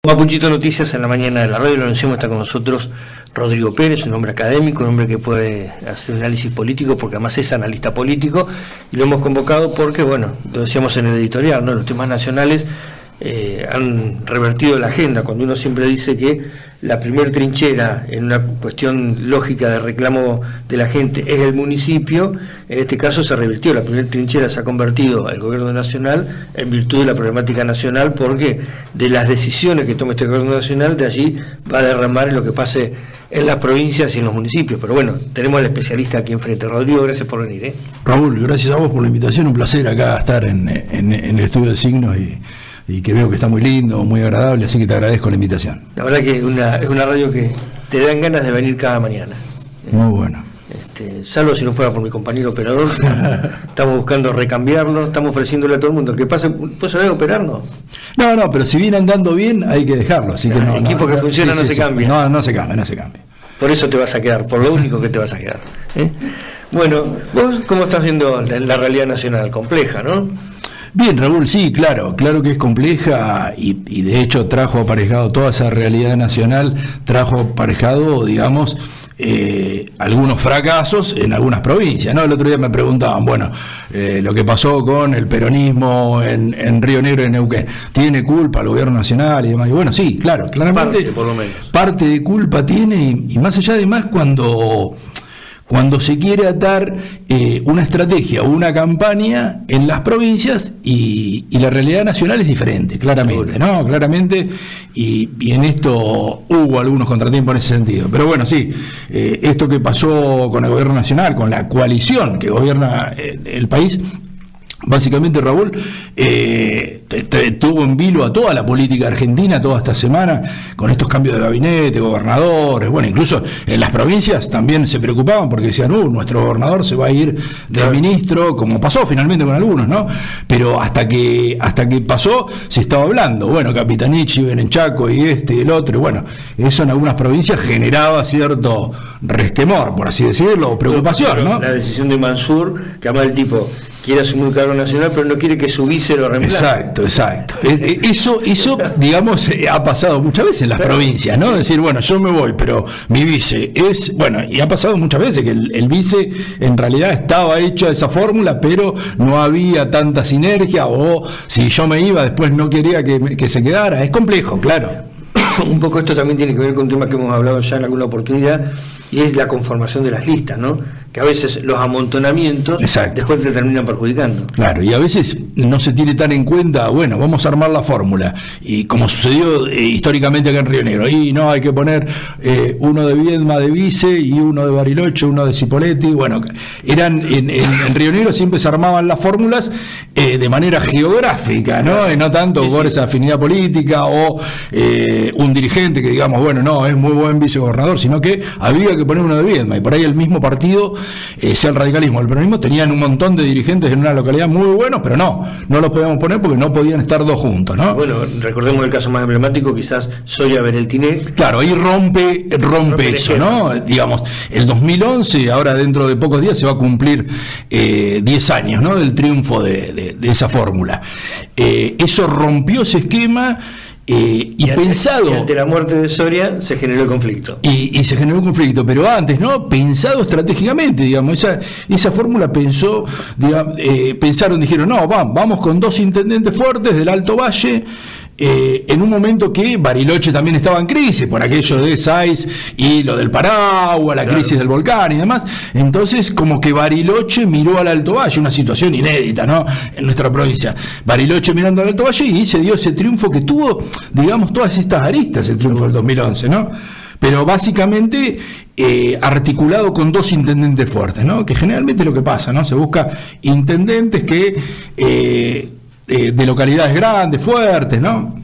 Mapuchito Noticias en la mañana de la radio, lo anunciamos, está con nosotros Rodrigo Pérez, un hombre académico, un hombre que puede hacer análisis político, porque además es analista político, y lo hemos convocado porque, bueno, lo decíamos en el editorial, ¿no? Los temas nacionales han revertido la agenda. Cuando uno siempre dice que la primer trinchera en una cuestión lógica de reclamo de la gente es el municipio, en este caso se revirtió. La primera trinchera se ha convertido al gobierno nacional en virtud de la problemática nacional, porque de las decisiones que tome este gobierno nacional, de allí va a derramar en lo que pase en las provincias y en los municipios. Pero bueno, tenemos al especialista aquí enfrente. Rodrigo, gracias por venir. Raúl, gracias a vos por la invitación, un placer acá estar en el estudio de signos y que veo que está muy lindo, muy agradable, así que te agradezco la invitación. La verdad que es una radio que te dan ganas de venir cada mañana. Muy bueno. Salvo si no fuera por mi compañero operador, estamos buscando recambiarlo, estamos ofreciéndole a todo el mundo que pase, ¿pues se debe operar? No, pero si viene andando bien hay que dejarlo, así que el equipo que funciona no se cambia. No se cambia. Por eso te vas a quedar, por lo único que te vas a quedar. Bueno, vos cómo estás viendo la realidad nacional, compleja, ¿no? Bien, Raúl, sí, claro que es compleja y de hecho trajo aparejado toda esa realidad nacional, trajo aparejado, digamos, algunos fracasos en algunas provincias, ¿no? El otro día me preguntaban, lo que pasó con el peronismo en Río Negro y en Neuquén, ¿tiene culpa el gobierno nacional y demás? Y bueno, sí, claro, claramente parte, por lo menos. Parte de culpa tiene, y más allá de más cuando se quiere atar una estrategia o una campaña en las provincias y la realidad nacional es diferente, claramente, ¿no? Claramente, y en esto hubo algunos contratiempos en ese sentido. Pero bueno, sí, esto que pasó con el gobierno nacional, con la coalición que gobierna el país, básicamente, Raúl, tuvo en vilo a toda la política argentina toda esta semana con estos cambios de gabinete, gobernadores, incluso en las provincias también se preocupaban porque decían, nuestro gobernador se va a ir de ministro, como pasó finalmente con algunos, ¿no? Pero hasta que pasó se estaba hablando, Capitanichi, Benenchaco y el otro, eso en algunas provincias generaba cierto resquemor, por así decirlo, o preocupación, ¿no? La decisión de Mansur, que además el tipo quiere asumir un cargo nacional, pero no quiere que su vice lo reemplace. Exacto. Eso, digamos, ha pasado muchas veces en las provincias, ¿no? Decir, yo me voy, pero mi vice es... y ha pasado muchas veces que el vice en realidad estaba hecha esa fórmula, pero no había tanta sinergia, o si yo me iba, después no quería que se quedara. Es complejo, claro. Un poco esto también tiene que ver con un tema que hemos hablado ya en alguna oportunidad, y es la conformación de las listas, ¿no? Que a veces los amontonamientos después te terminan perjudicando. Claro, y a veces no se tiene tan en cuenta, vamos a armar la fórmula, y como sucedió históricamente acá en Río Negro, y no, hay que poner uno de Viedma de vice, y uno de Bariloche, uno de Cipolletti, eran en Río Negro siempre se armaban las fórmulas de manera geográfica, ¿no? Y no tanto por esa afinidad política, o un dirigente que digamos, es muy buen vicegobernador, sino que había que poner uno de Viedma, y por ahí el mismo partido, sea el radicalismo o el peronismo, tenían un montón de dirigentes en una localidad muy buenos, pero no los podíamos poner porque no podían estar dos juntos, ¿no? Recordemos el caso más emblemático, quizás Soria Bereltiné. Claro, ahí rompe eso, ¿no? Digamos, el 2011, ahora dentro de pocos días se va a cumplir 10 años, ¿no? Del triunfo de esa fórmula. Eso rompió ese esquema. Y pensado. Ante la muerte de Soria se generó el conflicto. Y se generó un conflicto, pero antes, ¿no? Pensado estratégicamente, digamos, esa fórmula pensaron, dijeron, vamos con 2 intendentes fuertes del Alto Valle. En un momento que Bariloche también estaba en crisis por aquello de SAIS y lo del Paragua, la crisis del volcán y demás. Entonces, como que Bariloche miró al Alto Valle, una situación inédita, ¿no? En nuestra provincia. Bariloche mirando al Alto Valle, y se dio ese triunfo que tuvo, digamos, todas estas aristas, el triunfo del 2011, ¿no? Pero básicamente articulado con 2 intendentes fuertes, ¿no? Que generalmente es lo que pasa, ¿no? Se busca intendentes que de localidades grandes, fuertes, ¿no?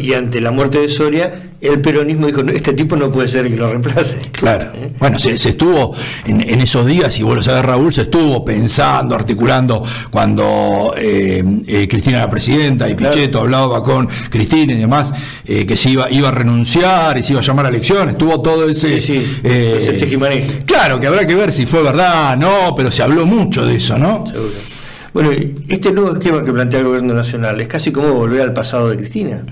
Y ante la muerte de Soria, el peronismo dijo, este tipo no puede ser el que lo reemplace. Claro. Se estuvo en esos días, y vos lo sabés, Raúl, se estuvo pensando, articulando cuando Cristina era presidenta y Pichetto hablaba con Cristina y demás, que se iba a renunciar y se iba a llamar a elecciones. Estuvo todo ese... Claro, que habrá que ver si fue verdad, no, pero se habló mucho de eso, ¿no? Seguro. Este nuevo esquema que plantea el gobierno nacional es casi como volver al pasado de Cristina.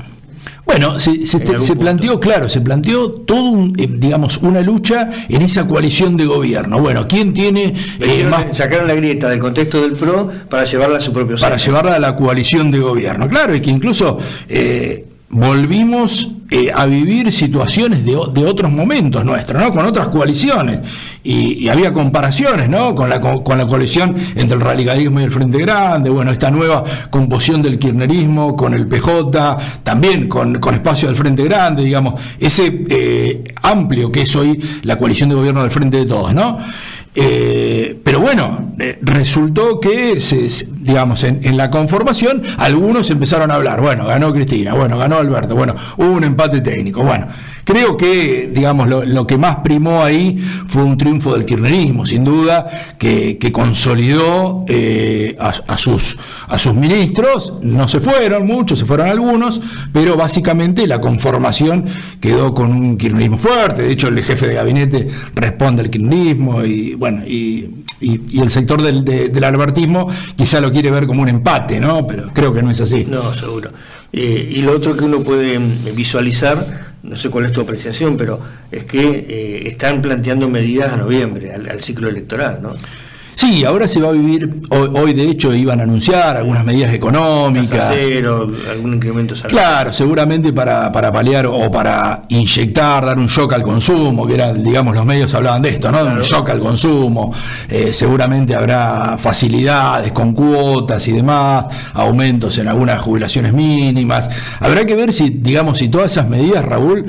Bueno, se planteó, claro, se planteó todo digamos, una lucha en esa coalición de gobierno. Bueno, ¿quién tiene más? Sacaron la grieta del contexto del PRO para llevarla a su propio centro. Para llevarla a la coalición de gobierno. Claro, y que incluso volvimos a vivir situaciones de otros momentos nuestros, ¿no? Con otras coaliciones. Y había comparaciones, ¿no? Con la coalición entre el radicalismo y el Frente Grande, bueno, esta nueva composición del kirchnerismo con el PJ, también con espacio del Frente Grande, digamos, ese amplio que es hoy la coalición de gobierno del Frente de Todos, ¿no? Pero bueno, resultó que, digamos, en la conformación, algunos empezaron a hablar, bueno, ganó Cristina, bueno, ganó Alberto, bueno, hubo un empate técnico, bueno, creo que, digamos, lo que más primó ahí fue un triunfo del kirchnerismo, sin duda, que consolidó a sus ministros, no se fueron muchos, se fueron algunos, pero básicamente la conformación quedó con un kirchnerismo fuerte. De hecho, el jefe de gabinete responde al kirchnerismo y bueno, y el sector del albertismo quizá lo quiere ver como un empate, ¿no? Pero creo que no es así. No, seguro. Y lo otro que uno puede visualizar, no sé cuál es tu apreciación, pero es que están planteando medidas a noviembre, al ciclo electoral, ¿no? Sí, ahora se va a vivir, hoy de hecho iban a anunciar algunas medidas económicas. Cero, algún incremento salarial. Claro, seguramente para paliar o para inyectar, dar un shock al consumo, que eran, digamos, los medios hablaban de esto, ¿no? Claro. Un shock al consumo, seguramente habrá facilidades con cuotas y demás, aumentos en algunas jubilaciones mínimas. Habrá que ver si todas esas medidas, Raúl,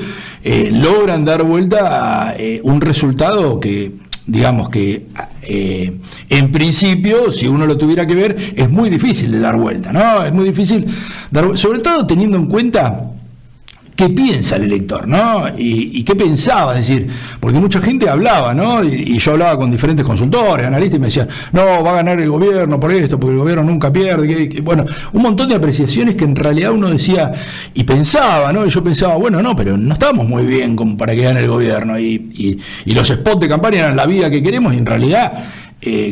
logran dar vuelta a un resultado que, digamos que en principio, si uno lo tuviera que ver, es muy difícil de dar vuelta, ¿no? Es muy difícil sobre todo teniendo en cuenta qué piensa el elector, ¿no? Y qué pensaba, es decir, porque mucha gente hablaba, ¿no? Y yo hablaba con diferentes consultores, analistas, y me decían, no, va a ganar el gobierno por esto, porque el gobierno nunca pierde, bueno, un montón de apreciaciones que en realidad uno decía y pensaba, ¿no? Y yo pensaba, bueno, no, pero no estamos muy bien como para que gane el gobierno, y los spots de campaña eran la vida que queremos, y en realidad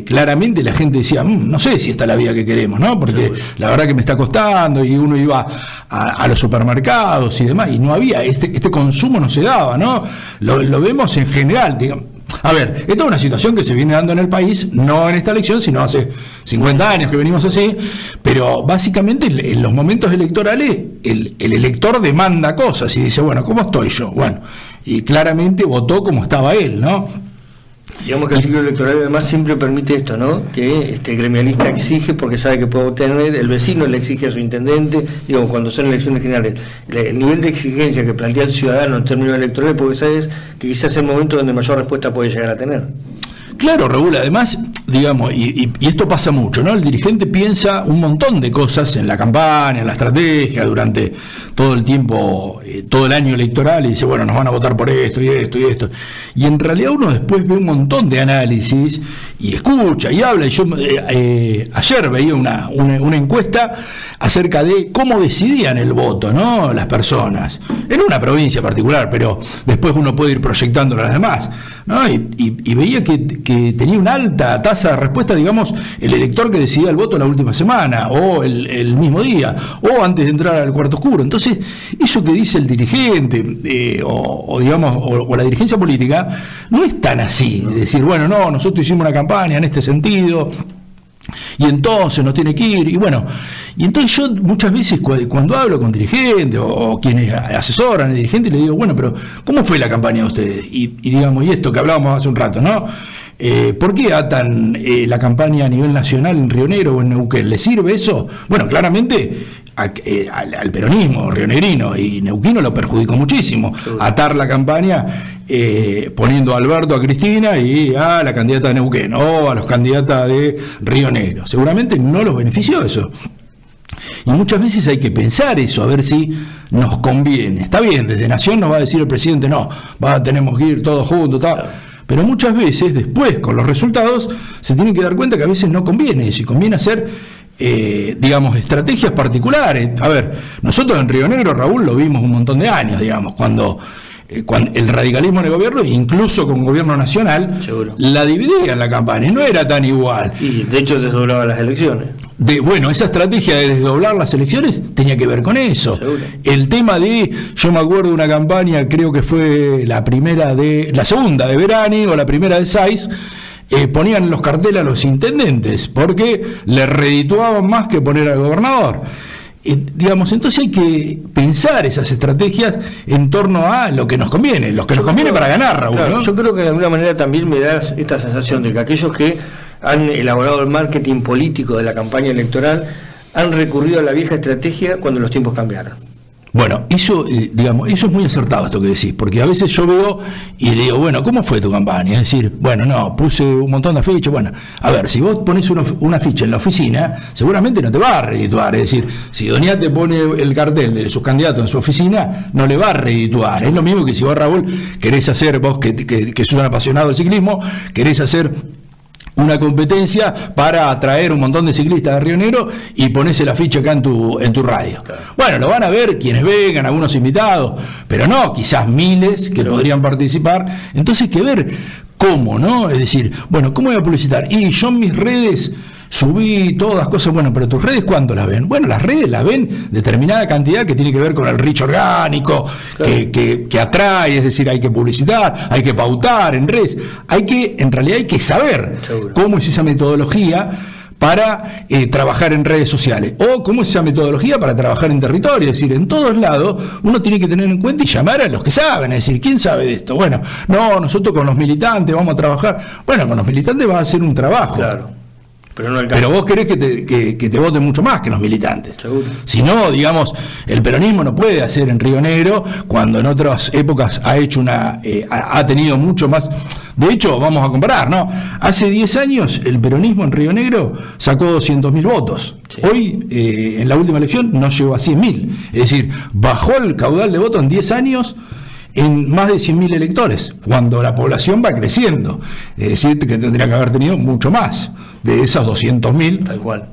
claramente la gente decía, no sé si esta es la vida que queremos, ¿no? Porque la verdad que me está costando, y uno iba a los supermercados y demás, y no había, este consumo no se daba, ¿no? Lo vemos en general, digamos. A ver, esta es una situación que se viene dando en el país, no en esta elección, sino hace 50 años que venimos así, pero básicamente en los momentos electorales el elector demanda cosas y dice, bueno, ¿cómo estoy yo? Bueno, y claramente votó como estaba él, ¿no? Digamos que el ciclo electoral además siempre permite esto, ¿no? Que el gremialista exige porque sabe que puede obtener, el vecino le exige a su intendente, digo, cuando son elecciones generales, el nivel de exigencia que plantea el ciudadano en términos electorales, porque sabes que quizás es el momento donde mayor respuesta puede llegar a tener. Claro, Raúl, además, digamos, y esto pasa mucho, ¿no? El dirigente piensa un montón de cosas en la campaña, en la estrategia, durante todo el tiempo, todo el año electoral, y dice, bueno, nos van a votar por esto y esto y esto. Y en realidad uno después ve un montón de análisis y escucha y habla. Y yo ayer veía una encuesta acerca de cómo decidían el voto, ¿no? Las personas, en una provincia particular, pero después uno puede ir proyectándolo a las demás, ¿no? Y veía que tenía una alta tasa de respuesta, digamos, el elector que decidía el voto la última semana, o el mismo día, o antes de entrar al cuarto oscuro. Entonces, eso que dice el dirigente, o la dirigencia política, no es tan así. Es decir, bueno, no, nosotros hicimos una campaña en este sentido, y entonces nos tiene que ir, y bueno, y entonces yo muchas veces cuando hablo con dirigentes o quienes asesoran al dirigente, le digo, bueno, pero ¿cómo fue la campaña de ustedes? Y digamos, y esto que hablábamos hace un rato, ¿no? ¿Por qué atan la campaña a nivel nacional en Río Negro o en Neuquén? ¿Les sirve eso? Bueno, claramente al peronismo rionegrino y neuquino lo perjudicó muchísimo, atar la campaña poniendo a Alberto, a Cristina y a la candidata de Neuquén o a los candidatos de Río Negro. Seguramente no los benefició eso. Y muchas veces hay que pensar eso, a ver si nos conviene. Está bien, desde Nación nos va a decir el presidente, no, tenemos que ir todos juntos, tal. Pero muchas veces, después, con los resultados, se tienen que dar cuenta que a veces no conviene eso, y conviene hacer, digamos, estrategias particulares. A ver, nosotros en Río Negro, Raúl, lo vimos un montón de años, digamos, cuando el radicalismo en el gobierno, incluso con gobierno nacional, seguro, la dividía en la campaña, no era tan igual. Y de hecho desdoblaba las elecciones. esa estrategia de desdoblar las elecciones tenía que ver con eso. Seguro. El tema yo me acuerdo de una campaña, creo que fue la segunda de Verani o la primera de Sáiz, ponían los carteles a los intendentes porque le redituaban más que poner al gobernador. Entonces hay que pensar esas estrategias en torno a lo que nos conviene, para ganar, Raúl. Claro, ¿no? yo creo que de alguna manera también me da esta sensación de que aquellos que han elaborado el marketing político de la campaña electoral han recurrido a la vieja estrategia cuando los tiempos cambiaron. Bueno, eso es muy acertado esto que decís, porque a veces yo veo y le digo, bueno, ¿cómo fue tu campaña? Es decir, bueno, no, puse un montón de afiches, bueno, a ver, si vos pones una ficha en la oficina, seguramente no te va a redituar, es decir, si Doñate pone el cartel de sus candidatos en su oficina, no le va a redituar, es lo mismo que si vos, Raúl, querés hacer, vos que sos un apasionado del ciclismo, querés hacer una competencia para atraer un montón de ciclistas de Río Negro y ponés el afiche acá en tu radio. Claro. Bueno, lo van a ver quienes vengan, algunos invitados, pero no, quizás miles que podrían participar. Entonces hay que ver cómo, ¿no? Es decir, bueno, ¿cómo voy a publicitar? Y yo en mis redes subí todas las cosas, bueno, pero tus redes, ¿cuándo las ven? Bueno, las redes las ven determinada cantidad que tiene que ver con el reach orgánico, claro, que atrae, es decir, hay que publicitar, hay que pautar en redes, en realidad hay que saber cómo es esa metodología para trabajar en redes sociales, o cómo es esa metodología para trabajar en territorio, es decir, en todos lados uno tiene que tener en cuenta y llamar a los que saben, es decir, ¿quién sabe de esto? Bueno, no, nosotros con los militantes vamos a trabajar, bueno, con los militantes vas a hacer un trabajo. Claro. Pero vos querés que te voten mucho más que los militantes. Seguro. Si no, digamos, el peronismo no puede hacer en Río Negro cuando en otras épocas ha tenido mucho más. De hecho, vamos a comparar, ¿no? Hace 10 años el peronismo en Río Negro sacó 200.000 votos. Sí. Hoy, en la última elección, no llegó a 100.000. Es decir, bajó el caudal de votos en 10 años en más de 100.000 electores, cuando la población va creciendo. Es decir, que tendría que haber tenido mucho más de esas 200.000 tal cual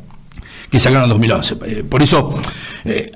que sacaron en 2011. Por eso,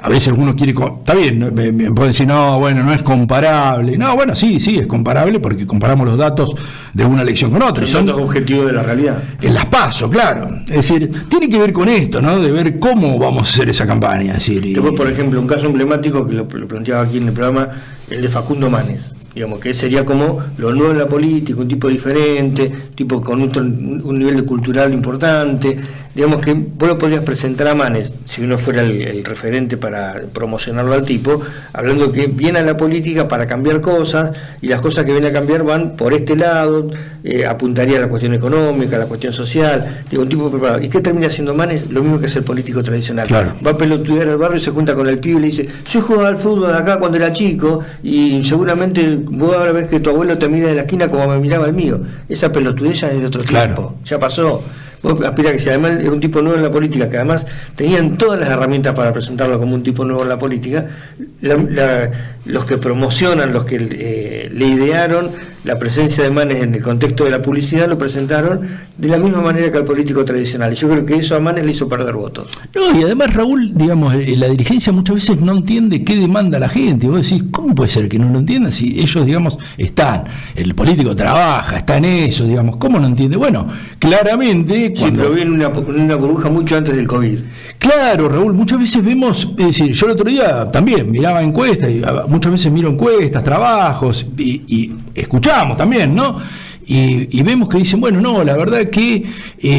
a veces uno quiere... Está bien, me pueden decir, no, bueno, no es comparable. No, bueno, sí, es comparable porque comparamos los datos de una elección con otra. Son datos objetivos de la realidad. En las PASO, claro. Es decir, tiene que ver con esto, ¿no? De ver cómo vamos a hacer esa campaña. Es decir, después, por ejemplo, un caso emblemático que lo planteaba aquí en el programa, el de Facundo Manes. Digamos que sería como lo nuevo en la política, un tipo diferente, tipo con un nivel de cultural importante. Digamos que vos lo podrías presentar a Manes, si uno fuera el referente para promocionarlo al tipo, hablando que viene a la política para cambiar cosas, y las cosas que viene a cambiar van por este lado, apuntaría a la cuestión económica, a la cuestión social, digo, un tipo preparado. ¿Y qué termina haciendo Manes? Lo mismo que es el político tradicional. Claro. Va a pelotudear al barrio y se junta con el pibe y le dice, yo jugaba al fútbol acá cuando era chico, y seguramente vos ahora ves que tu abuelo te mira de la esquina como me miraba el mío. Esa pelotudez ya es de otro tiempo, ya pasó. Vos aspirás que si además era un tipo nuevo en la política, que además tenían todas las herramientas para presentarlo como un tipo nuevo en la política, los que promocionan, los que le idearon la presencia de Manes en el contexto de la publicidad, lo presentaron de la misma manera que al político tradicional. Y yo creo que eso a Manes le hizo perder votos. No, y además, Raúl, digamos, la dirigencia muchas veces no entiende qué demanda la gente. Y vos decís, ¿cómo puede ser que no lo entiendan si ellos, digamos, están? El político trabaja, está en eso, digamos, ¿cómo no entiende? Bueno, claramente... Sí, pero viene una burbuja mucho antes del COVID. Claro, Raúl, muchas veces vemos, es decir, yo el otro día también miraba encuestas, y muchas veces miro encuestas, trabajos, y escuchamos también, ¿no? Y vemos que dicen, bueno, no, la verdad que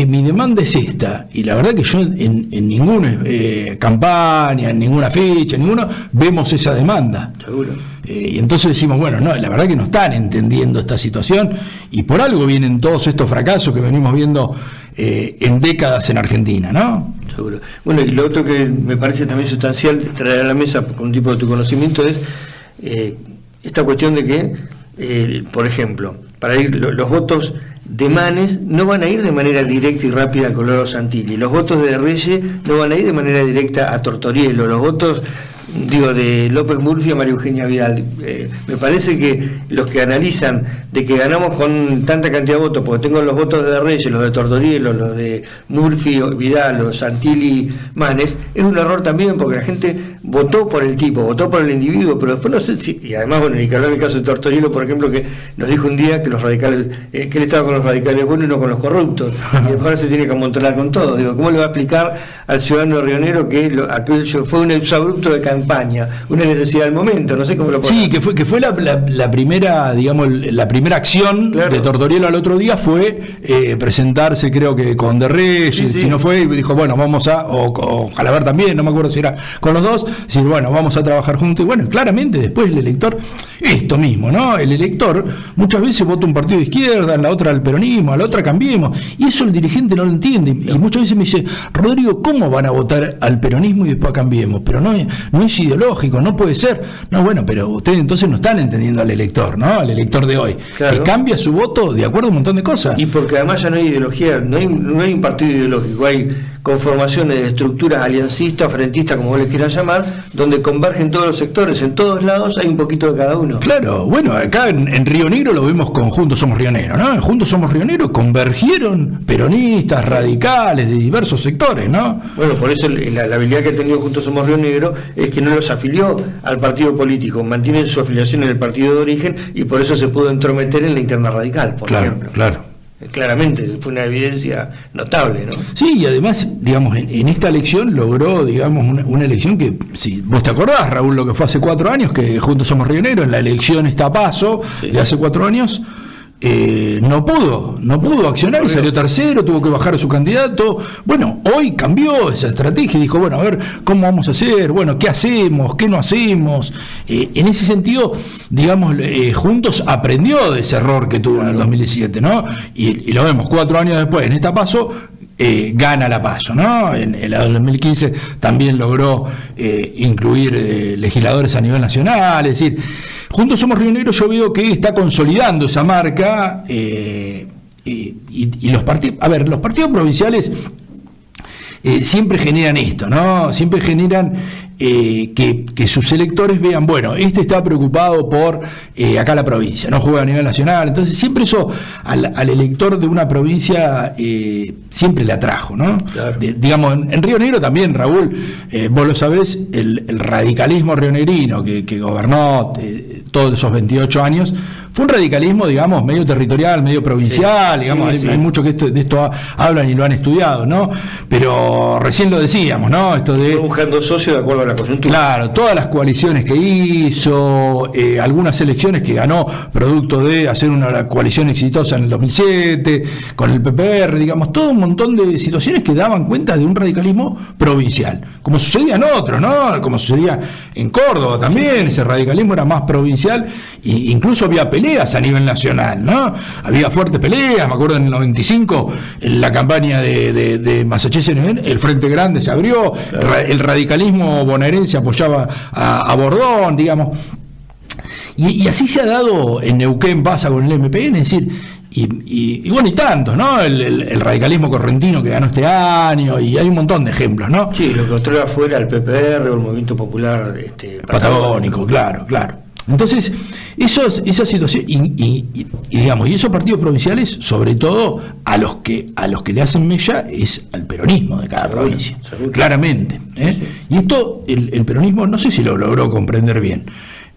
mi demanda es esta, y la verdad que yo en ninguna campaña, en ninguna fecha, vemos esa demanda. Seguro. Y entonces decimos, bueno, no, la verdad que no están entendiendo esta situación, y por algo vienen todos estos fracasos que venimos viendo en décadas en Argentina, ¿no? Seguro. Bueno, y lo otro que me parece también sustancial traer a la mesa con un tipo de tu conocimiento es esta cuestión de que, por ejemplo, para ir los votos de Manes no van a ir de manera directa y rápida a Colorado Santilli, los votos de Reyes no van a ir de manera directa a Tortorielo, los votos de López Murphy a María Eugenia Vidal. Me parece que los que analizan de que ganamos con tanta cantidad de votos, porque tengo los votos de Reyes, los de Tortorielo, los de Murphy, Vidal, los Santilli, Manes, es un error también, porque la gente votó por el tipo, votó por el individuo, pero después no sé si, y además, bueno, ni que hablar del caso de Tortorielo, por ejemplo, que nos dijo un día que los radicales, que él estaba con los radicales buenos y no con los corruptos, y después ahora se tiene que amontonar con todo. Digo, ¿cómo le va a explicar al ciudadano rionero que aquello fue un exabrupto de campaña, una necesidad del momento? No sé cómo lo puedo. Sí, que fue la primera, digamos, la primera acción, claro, de Tortorielo al otro día fue presentarse, creo que con De Reyes, sí, si no fue, y dijo, bueno, vamos a, o Jalaber también, no me acuerdo si era con los dos, decir, bueno, vamos a trabajar juntos. Y bueno, claramente después el elector, esto mismo, ¿no? El elector muchas veces vota un partido de izquierda, en la otra al peronismo, a la otra Cambiemos, y eso el dirigente no lo entiende. Y muchas veces me dice, Rodrigo, ¿cómo van a votar al peronismo y después a Cambiemos? Pero no es ideológico, no puede ser. No, bueno, pero ustedes entonces no están entendiendo al elector, ¿no? Al elector de hoy, claro, que cambia su voto de acuerdo a un montón de cosas. Y porque además ya no hay ideología, no hay un partido ideológico, hay conformaciones de estructuras aliancistas, frentistas, como vos les quieras llamar, donde convergen todos los sectores, en todos lados hay un poquito de cada uno. Claro, bueno, acá en Río Negro lo vemos con Juntos Somos Río Negro, ¿no? En Juntos Somos Río Negro convergieron peronistas, radicales, de diversos sectores, ¿no? Bueno, por eso la habilidad que ha tenido Juntos Somos Río Negro es que no los afilió al partido político, mantienen su afiliación en el partido de origen y por eso se pudo entrometer en la interna radical, por ejemplo. Claro. Claramente, fue una evidencia notable, ¿no? Sí, y además, digamos, en esta elección logró, digamos, una elección que, si vos te acordás, Raúl, lo que fue hace 4 años, que Juntos Somos Río Negro, en la elección esta paso, sí, de hace 4 años, no pudo accionar y salió tercero, tuvo que bajar a su candidato. Bueno, hoy cambió esa estrategia y dijo, bueno, a ver, ¿cómo vamos a hacer? Bueno, ¿qué hacemos? ¿Qué no hacemos? En ese sentido, digamos, Juntos aprendió de ese error que tuvo en el 2017, ¿no? Y lo vemos 4 años después, en esta paso, gana la PASO, ¿no? En la 2015 también logró incluir legisladores a nivel nacional, es decir, Juntos Somos Río Negro yo veo que está consolidando esa marca y los partidos, a ver, los partidos provinciales siempre generan esto, ¿no? Siempre generan que sus electores vean, bueno, este está preocupado por acá la provincia, no juega a nivel nacional, entonces siempre eso al elector de una provincia siempre le atrajo, ¿no? Claro. Digamos, en Río Negro también, Raúl, vos lo sabés, el radicalismo rionegrino que gobernó todos esos 28 años, fue un radicalismo, digamos, medio territorial, medio provincial, sí, digamos, sí, hay muchos que de esto hablan y lo han estudiado, ¿no? Pero recién lo decíamos, ¿no? Esto de... Fue buscando socios de acuerdo a la coyuntura. Claro, todas las coaliciones que hizo, algunas elecciones que ganó producto de hacer una coalición exitosa en el 2007, con el PPR, digamos, todo un montón de situaciones que daban cuenta de un radicalismo provincial, como sucedía en otros, ¿no? Como sucedía en Córdoba también, ese radicalismo era más provincial, e incluso había peleas a nivel nacional, ¿no? Había fuertes peleas, me acuerdo en el 95, en la campaña de Massachusetts, el Frente Grande se abrió, claro, el radicalismo bonaerense apoyaba a Bordón, digamos. Y así se ha dado en Neuquén, pasa con el MPN, es decir, y bueno, y tantos, ¿no? El radicalismo correntino que ganó este año, y hay un montón de ejemplos, ¿no? Sí, lo que controla fuera el PPR o el Movimiento Popular Patagónico, claro. Entonces, esa situación, y digamos, y esos partidos provinciales, sobre todo, a los que le hacen mella es al peronismo de cada provincia, claramente. Sí. Y esto, el peronismo, no sé si lo logró comprender bien.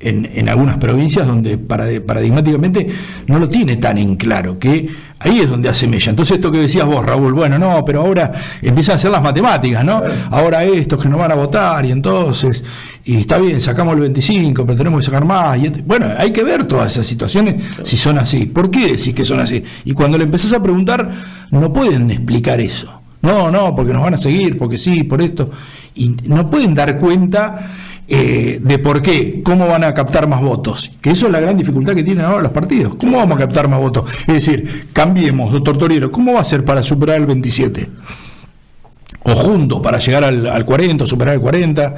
En algunas provincias donde paradigmáticamente no lo tiene tan en claro, que ahí es donde hace mella. Entonces esto que decías vos, Raúl, bueno, no, pero ahora empiezan a hacer las matemáticas, ¿no? Ahora estos que no van a votar y entonces, y está bien, sacamos el 25, pero tenemos que sacar más. Bueno, hay que ver todas esas situaciones si son así. ¿Por qué decís que son así? Y cuando le empezás a preguntar, no pueden explicar eso. No, porque nos van a seguir, porque sí, por esto. Y no pueden dar cuenta de por qué, cómo van a captar más votos, que eso es la gran dificultad que tienen ahora los partidos. ¿Cómo vamos a captar más votos? Es decir, Cambiemos, doctor Tortorielo, ¿cómo va a ser para superar el 27? O Juntos para llegar al 40, superar el 40,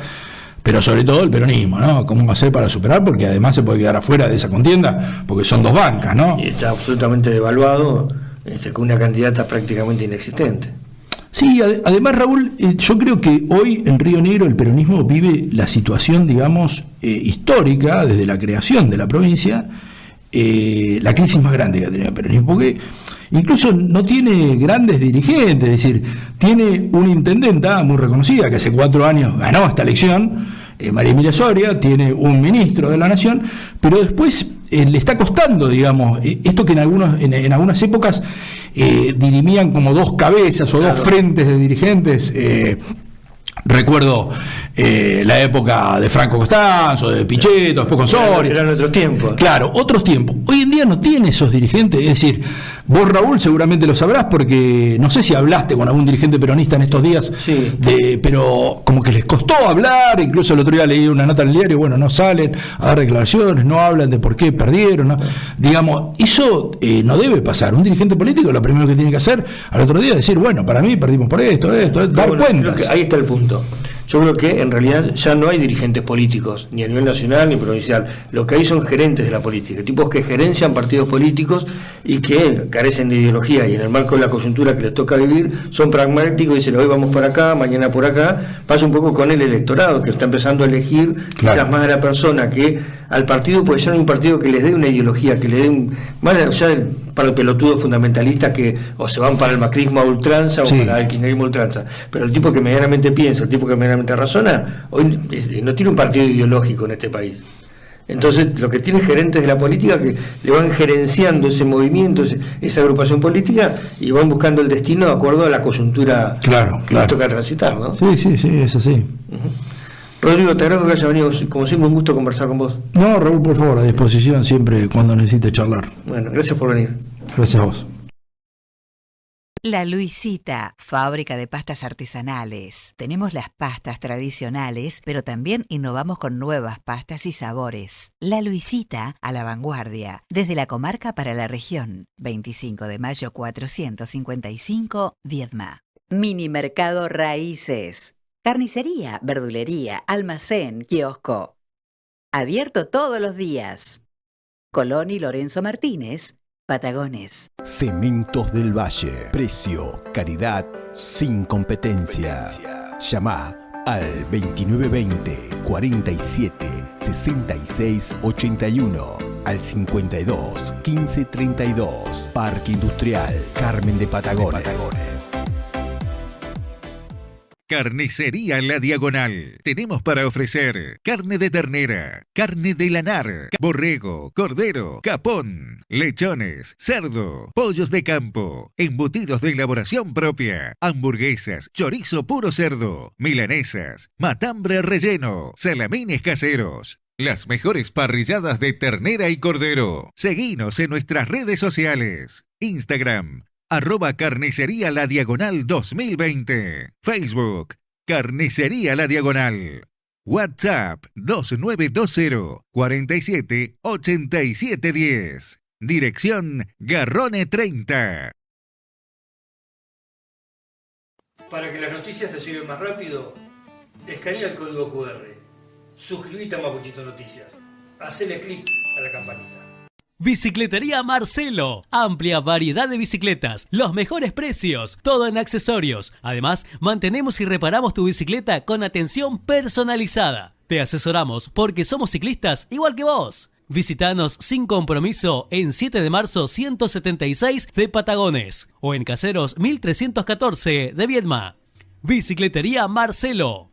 pero sobre todo el peronismo, ¿no? ¿Cómo va a ser para superar? Porque además se puede quedar afuera de esa contienda, porque son dos bancas, ¿no? Y está absolutamente devaluado, con una candidata prácticamente inexistente. Sí, además, Raúl, yo creo que hoy en Río Negro el peronismo vive la situación, digamos, histórica, desde la creación de la provincia, la crisis más grande que ha tenido el peronismo, porque incluso no tiene grandes dirigentes, es decir, tiene una intendenta muy reconocida que hace 4 años ganó esta elección, María Emilia Soria, tiene un ministro de la Nación, pero después le está costando, digamos, esto que en algunas épocas dirimían como dos cabezas o dos frentes de dirigentes. Recuerdo la época de Franco Costanzo, de Pichetto, después con Soria. Eran otros tiempos. Claro, otros tiempos. Hoy en día no tiene esos dirigentes. Es decir, vos, Raúl, seguramente lo sabrás porque no sé si hablaste con algún dirigente peronista en estos días, sí, pero como que les costó hablar. Incluso el otro día leí una nota en el diario, bueno, no salen a dar declaraciones, no hablan de por qué perdieron, ¿no? Digamos, eso no debe pasar. Un dirigente político lo primero que tiene que hacer al otro día es decir, bueno, para mí perdimos por esto, dar cuentas. Ahí está el punto. Yo creo que en realidad ya no hay dirigentes políticos, ni a nivel nacional ni provincial. Lo que hay son gerentes de la política, tipos que gerencian partidos políticos y que carecen de ideología, y en el marco de la coyuntura que les toca vivir son pragmáticos y dicen hoy vamos por acá, mañana por acá. Pasa un poco con el electorado, que está empezando a elegir quizás más a la persona que al partido. Puede ser un partido que les dé una ideología, que le dé más allá para el pelotudo fundamentalista que o se van para el macrismo a ultranza o para el kirchnerismo a ultranza, pero el tipo que medianamente piensa, el tipo que medianamente razona, hoy no tiene un partido ideológico en este país. Entonces, lo que tiene gerentes de la política que le van gerenciando ese movimiento, esa agrupación política, y van buscando el destino de acuerdo a la coyuntura que les toca transitar, ¿no? Sí, es así. Rodrigo, te agradezco que hayas venido, como siempre, un gusto conversar con vos. No, Raúl, por favor, a disposición siempre cuando necesites charlar. Bueno, gracias por venir. Gracias a vos. La Luisita, fábrica de pastas artesanales. Tenemos las pastas tradicionales, pero también innovamos con nuevas pastas y sabores. La Luisita, a la vanguardia, desde la comarca para la región. 25 de mayo 455, Viedma. Mini Mercado Raíces. Carnicería, verdulería, almacén, kiosco. Abierto todos los días. Colón y Lorenzo Martínez, Patagones. Cementos del Valle. Precio, calidad, sin competencia. Llama al 2920 47 66 81, al 52 15 32. Parque Industrial Carmen de Patagones. Carnicería La Diagonal. Tenemos para ofrecer carne de ternera, carne de lanar, borrego, cordero, capón, lechones, cerdo, pollos de campo, embutidos de elaboración propia, hamburguesas, chorizo puro cerdo, milanesas, matambre relleno, salamines caseros. Las mejores parrilladas de ternera y cordero. Seguinos en nuestras redes sociales. Instagram, @Carnicería La Diagonal 2020. Facebook, Carnicería La Diagonal. WhatsApp, 2920 47 87 10. Dirección, Garrone 30. Para que las noticias te lleguen más rápido, escanea el código QR. Suscríbete a Mapuchito Noticias. Hacele clic a la campanita. Bicicletería Marcelo. Amplia variedad de bicicletas, los mejores precios, todo en accesorios. Además, mantenemos y reparamos tu bicicleta con atención personalizada. Te asesoramos porque somos ciclistas igual que vos. Visítanos sin compromiso en 7 de marzo 176 de Patagones o en Caseros 1314 de Viedma. Bicicletería Marcelo.